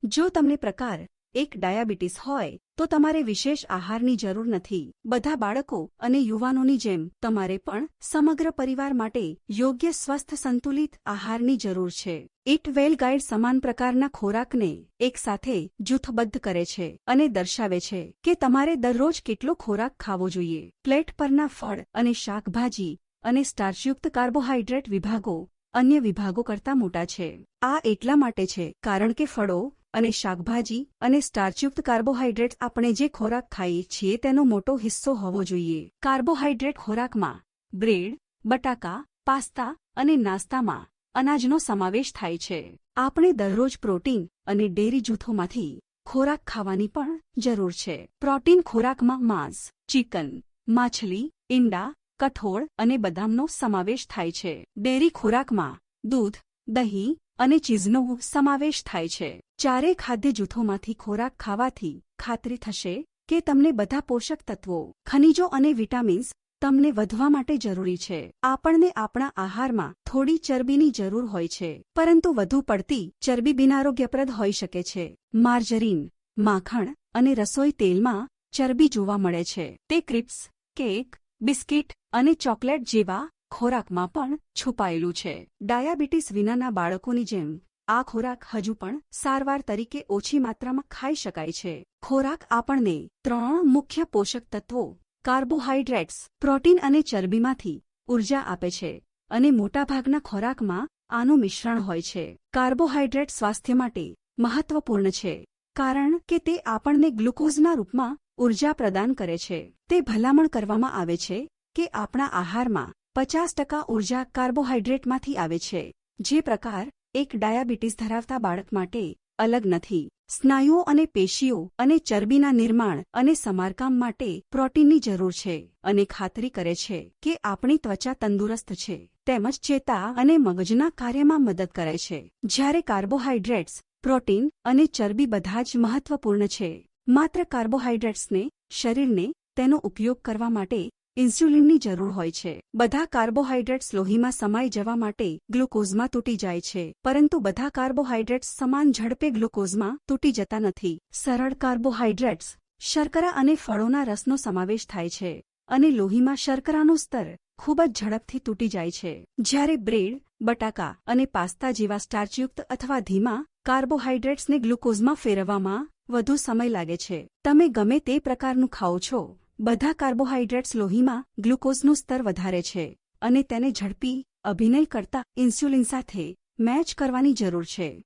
જો તમને પ્રકાર 1 ડાયાબિટીસ હોય તો તમારે વિશેષ આહારની જરૂર નથી. બધા બાળકો અને યુવાનોની જેમ તમારે પણ સમગ્ર પરિવાર માટે યોગ્ય સ્વસ્થ સંતુલિત આહારની જરૂર છે. ઇટ વેલ ગાઈડ સમાન પ્રકારના ખોરાકને એકસાથે જૂથબદ્ધ કરે છે અને દર્શાવે છે કે તમારે દરરોજ કેટલો ખોરાક ખાવો જોઈએ. પ્લેટ પરના ફળ અને શાકભાજી અને સ્ટાર્ચયુક્ત કાર્બોહાઈડ્રેટ વિભાગો અન્ય વિભાગો કરતાં મોટા છે. આ એટલા માટે છે કારણ કે ફળો અને શાકભાજી અને સ્ટાર્ચયુક્ત કાર્બોહાઈડ્રેટ્સ આપણે જે ખોરાક ખાઈએ છીએ તેનો મોટો હિસ્સો હોવો જોઈએ. કાર્બોહાઈડ્રેટ ખોરાકમાં બ્રેડ, બટાકા, પાસ્તા અને નાસ્તામાં અનાજનો સમાવેશ થાય છે. આપણે દરરોજ પ્રોટીન અને ડેરી જૂથોમાંથી ખોરાક ખાવાની પણ જરૂર છે. પ્રોટીન ખોરાકમાં માંસ, ચિકન, માછલી, ઈંડા, કઠોળ અને બદામનો સમાવેશ થાય છે. ડેરી ખોરાકમાં દૂધ, દહીં અને ચીઝનો સમાવેશ થાય છે. ચારેય ખાદ્ય જૂથોમાંથી ખોરાક ખાવાથી ખાતરી થશે કે તમને બધા પોષક તત્વો, ખનિજો અને વિટામિન્સ તમને વધવા માટે જરૂરી છે. આપણને આપણા આહારમાં થોડી ચરબીની જરૂર હોય છે, પરંતુ વધુ પડતી ચરબી બિનઆરોગ્યપ્રદ હોઈ શકે છે. માર્જરીન, માખણ અને રસોઈ તેલમાં ચરબી જોવા મળે છે. તે ક્રિસ્પ્સ, કેક, બિસ્કિટ અને ચોકલેટ જેવા ખોરાકમાં પણ છુપાયેલું છે. ડાયાબિટીસ વિનાના બાળકોની જેમ આ ખોરાક હજુ પણ સારવાર તરીકે ઓછી માત્રામાં ખાઈ શકાય છે. ખોરાક આપણને 3 મુખ્ય પોષક તત્વો કાર્બોહાઈડ્રેટ્સ, પ્રોટીન અને ચરબીમાંથી ઉર્જા આપે છે અને મોટાભાગના ખોરાકમાં આનું મિશ્રણ હોય છે. કાર્બોહાઈડ્રેટ સ્વાસ્થ્ય માટે મહત્વપૂર્ણ છે કારણ કે તે આપણને ગ્લુકોઝના રૂપમાં ઉર્જા પ્રદાન કરે છે. તે ભલામણ કરવામાં આવે છે કે આપણા આહારમાં 50% ઉર્જા કાર્બોહાઈડ્રેટમાંથી આવે છે, જે પ્રકાર 1 ડાયાબિટીસ ધરાવતા બાળક માટે અલગ નથી. સ્નાયુઓ અને પેશીઓ અને ચરબીના નિર્માણ અને સમારકામ માટે પ્રોટીનની જરૂર છે અને ખાતરી કરે છે કે આપણી ત્વચા તંદુરસ્ત છે તેમજ ચેતા અને મગજના કાર્યમાં મદદ કરે છે. જ્યારે કાર્બોહાઈડ્રેટ્સ, પ્રોટીન અને ચરબી બધા જ મહત્વપૂર્ણ છે, માત્ર કાર્બોહાઈડ્રેટ્સને શરીરને તેનો ઉપયોગ કરવા માટે ઇન્સ્યુલિનની જરૂર હોય છે. બધા કાર્બોહાઈડ્રેટ્સ લોહીમાં સમાઈ જવા માટે ગ્લુકોઝમાં તૂટી જાય છે, પરંતુ બધા કાર્બોહાઈડ્રેટ્સ સમાન ઝડપે ગ્લુકોઝમાં તૂટી જતા નથી. સરળ કાર્બોહાઈડ્રેટ્સ શર્કરા અને ફળોના રસનો સમાવેશ થાય છે અને લોહીમાં શર્કરાનું સ્તર ખૂબ જ ઝડપથી તૂટી જાય છે. જ્યારે બ્રેડ, બટાકા અને પાસ્તા જેવા સ્ટાર્ચયુક્ત અથવા ધીમા કાર્બોહાઈડ્રેટ્સને ગ્લુકોઝમાં ફેરવવામાં વધુ સમય લાગે છે. તમે ગમે તે પ્રકારનું ખાઓ છો, બધા કાર્બોહાઈડ્રેટ્સ લોહીમાં ગ્લુકોઝનું સ્તર વધારે છે અને તેને ઝડપી અભિનય કરતા ઇન્સ્યુલિન સાથે મેચ કરવાની જરૂર છે.